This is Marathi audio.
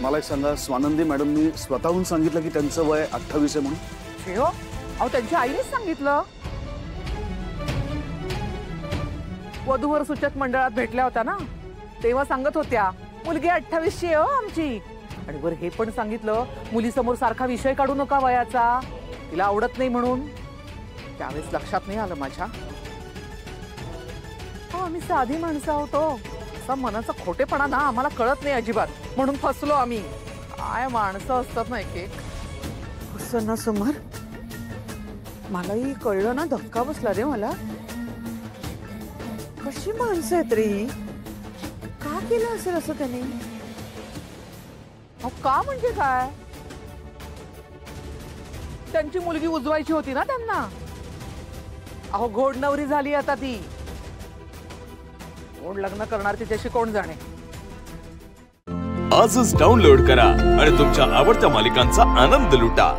मला एक सांगा, स्वानंदी मॅडमनी स्वतःहून सांगितलं की त्यांचं वय 28 आहे म्हणून? हे हो, अहो त्यांच्या आईनेच सांगितलं. वधूवर सूचक मंडळात भेटल्या होत्या ना, तेव्हा सांगत होत्या मुलगी 28ची आहे हो आमची. आणि वर हे पण सांगितलं मुलीसमोर सारखा विषय काढू नका वयाचा, तिला आवडत नाही म्हणून. त्यावेळेस लक्षात नाही आलं माझ्या. हो, आम्ही साधी माणसं आहोत. असा मनाचा खोटेपणा ना आम्हाला कळत नाही अजिबात, म्हणून फसलो आम्ही. काय माणसं असतात ना एक एक. असं ना समर, मलाही कळलं ना, धक्का बसला रे मला. कशी माणसं आहेत रे ही? का केलं असेल असं त्याने? का म्हणजे काय? त्यांची मुलगी उजवायची होती ना त्यांना. अहो घोडनवरी झाली आता ती. कोण लग्न करणार तिच्याशी कोण जाणे. आजच डाउनलोड करा आणि तुमच्या आवडत्या मालिकांचा आनंद लुटा.